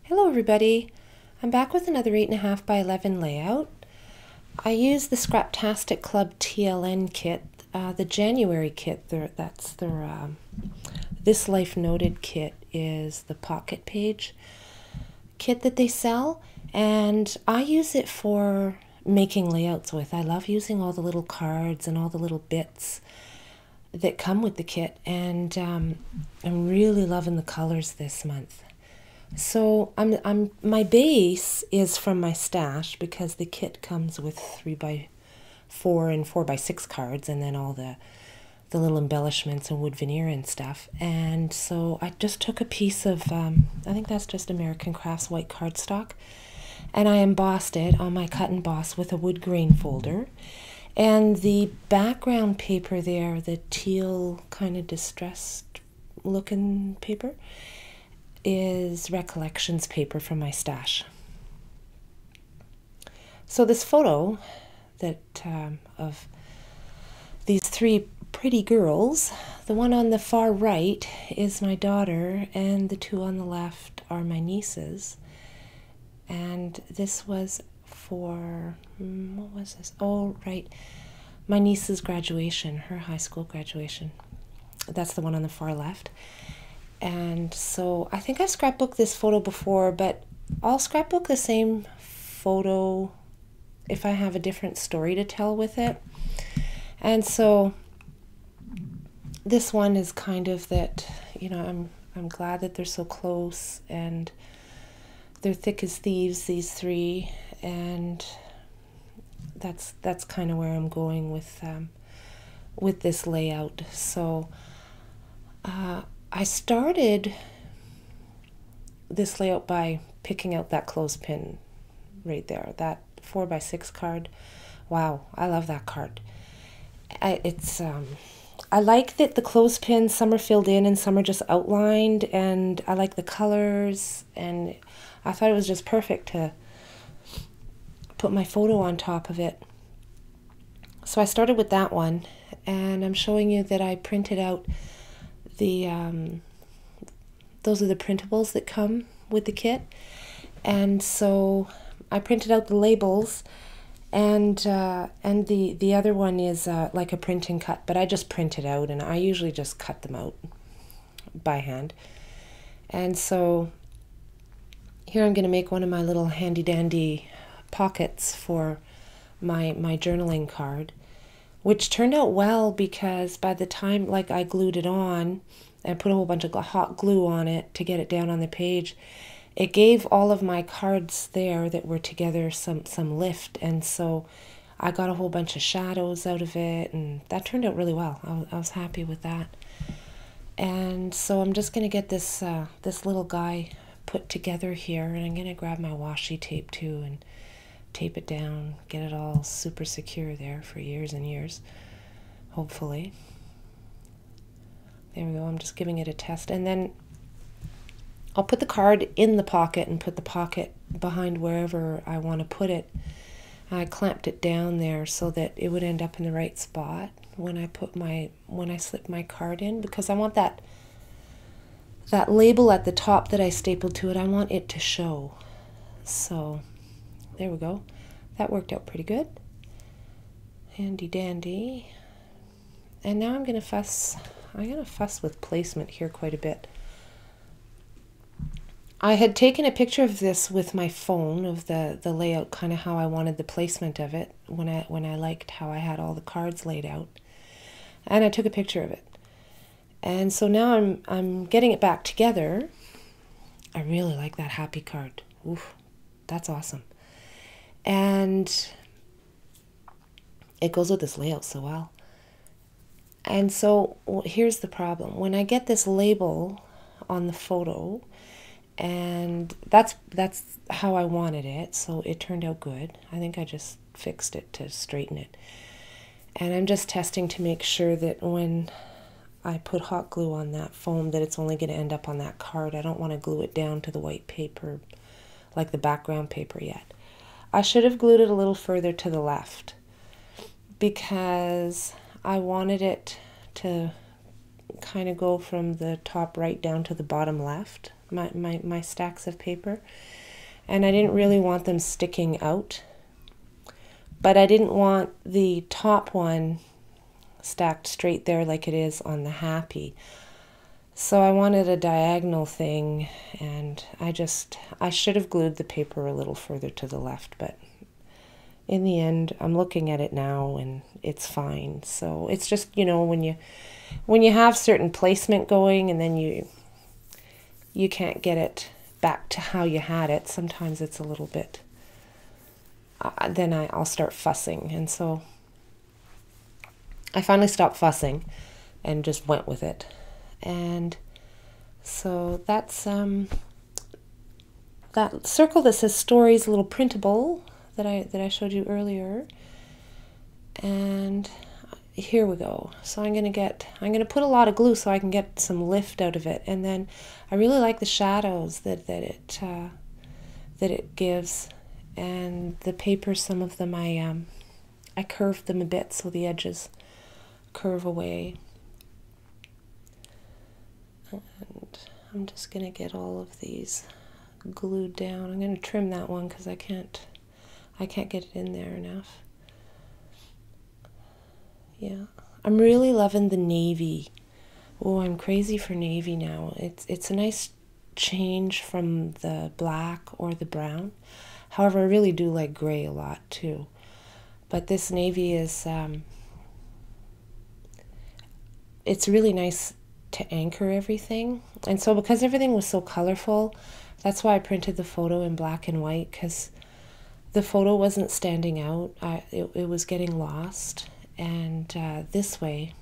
Hello everybody, I'm back with another 8.5 by 11 layout. I used the Scraptastic Club TLN kit, the January kit. That's their This Life Noted kit is the pocket page kit that they sell, and I use it for making layouts with. I love using all the little cards and all the little bits that come with the kit, and I'm really loving the colors this month. So my base is from my stash because the kit comes with 3x4 and 4x6 cards, and then all the little embellishments and wood veneer and stuff. And so I just took a piece of I think that's just American Crafts white cardstock, and I embossed it on my cut and emboss with a wood grain folder. And the background paper there, the teal kind of distressed looking paper, is Recollections paper from my stash. So this photo that of these three pretty girls, the one on the far right is my daughter, and the two on the left are my nieces. And this was for, what was this? Oh, right, my niece's graduation, her high school graduation. That's the one on the far left. And so I think I've scrapbooked this photo before, but I'll scrapbook the same photo if I have a different story to tell with it. And so this one is kind of that, you know, I'm glad that they're so close, and they're thick as thieves, these three, and that's kind of where I'm going with this layout. So I started this layout by picking out that clothespin right there, that 4x6 card. Wow, I love that card. I like that the clothespins, some are filled in and some are just outlined, and I like the colors, and I thought it was just perfect to put my photo on top of it. So I started with that one, and I'm showing you that I printed out those are the printables that come with the kit. And so I printed out the labels, and the other one is like a print and cut, but I just print it out, and I usually just cut them out by hand. And so here I'm going to make one of my little handy dandy pockets for my journaling card, which turned out well because by the time I glued it on and put a whole bunch of hot glue on it to get it down on the page, it gave all of my cards there that were together some lift, and so I got a whole bunch of shadows out of it, and that turned out really well. I was happy with that. And so I'm just going to get this little guy put together here, and I'm going to grab my washi tape too and tape it down, get it all super secure there for years and years, hopefully. There we go, I'm just giving it a test, and then I'll put the card in the pocket and put the pocket behind wherever I want to put it. I clamped it down there so that it would end up in the right spot when I slip my card in, because I want that label at the top that I stapled to it, I want it to show. So there we go. That worked out pretty good. Handy dandy. And now I'm going to fuss with placement here quite a bit. I had taken a picture of this with my phone, of the layout, kind of how I wanted the placement of it when I liked how I had all the cards laid out. And I took a picture of it. And so now I'm getting it back together. I really like that happy card. Oof, that's awesome. And it goes with this layout so well. And so here's the problem. When I get this label on the photo, and that's how I wanted it, so it turned out good. I think I just fixed it to straighten it. And I'm just testing to make sure that when I put hot glue on that foam that it's only going to end up on that card. I don't want to glue it down to the white paper like the background paper yet. I should have glued it a little further to the left because I wanted it to kind of go from the top right down to the bottom left, my stacks of paper. And I didn't really want them sticking out. But I didn't want the top one stacked straight there like it is on the Happy. So I wanted a diagonal thing, and I should have glued the paper a little further to the left, but in the end, I'm looking at it now and it's fine. So it's just, you know, when you have certain placement going and then you can't get it back to how you had it, sometimes it's a little bit, then I'll start fussing. And so I finally stopped fussing and just went with it. And so that's that circle that says stories, a little printable that I showed you earlier. And here we go. So I'm gonna put a lot of glue so I can get some lift out of it. And then I really like the shadows that it gives, and the paper, some of them I curved them a bit so the edges curve away. And I'm just going to get all of these glued down. I'm going to trim that one because I can't get it in there enough. Yeah, I'm really loving the navy. Oh, I'm crazy for navy now. It's a nice change from the black or the brown. However, I really do like gray a lot too. But this navy is it's really nice to anchor everything. And so because everything was so colorful, that's why I printed the photo in black and white, because the photo wasn't standing out. It was getting lost. And this way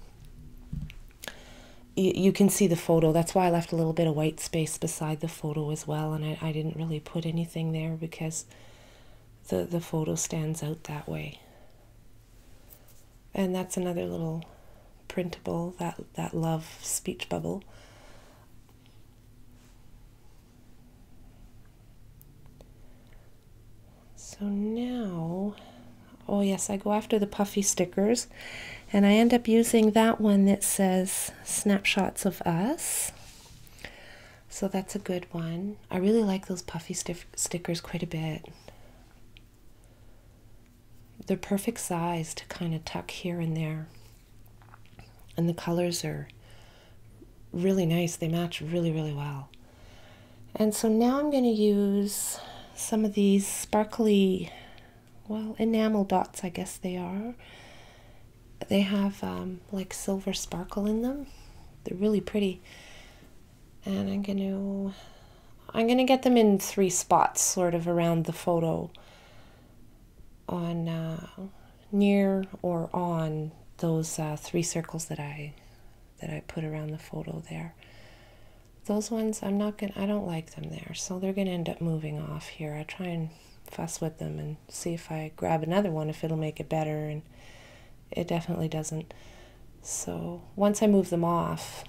you can see the photo. That's why I left a little bit of white space beside the photo as well, and I didn't really put anything there because the photo stands out that way. And that's another little printable, that love speech bubble. So now, oh yes, I go after the puffy stickers, and I end up using that one that says Snapshots of Us. So that's a good one. I really like those puffy stickers quite a bit. They're perfect size to kind of tuck here and there. And the colors are really nice. They match really, really well. And so now I'm going to use some of these sparkly, well, enamel dots, I guess they are. They have like silver sparkle in them. They're really pretty. And I'm going to get them in 3 spots, sort of around the photo, on near or on those 3 circles that I put around the photo there. Those ones I don't like them there, so they're going to end up moving off here. I try and fuss with them and see if I grab another one, if it'll make it better, and it definitely doesn't. So once I move them off,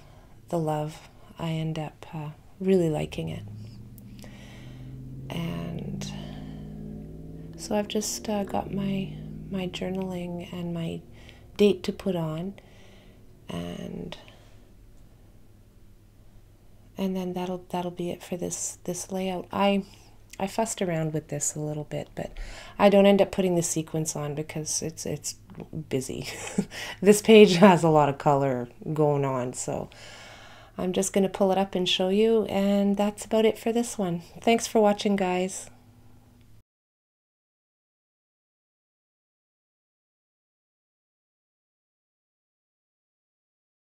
the love, I end up really liking it. And so I've just got my journaling and my date to put on, and then that'll be it for this layout. I fussed around with this a little bit, but I don't end up putting the sequence on because it's busy. This page has a lot of color going on, so I'm just going to pull it up and show you, and that's about it for this one. Thanks for watching, guys.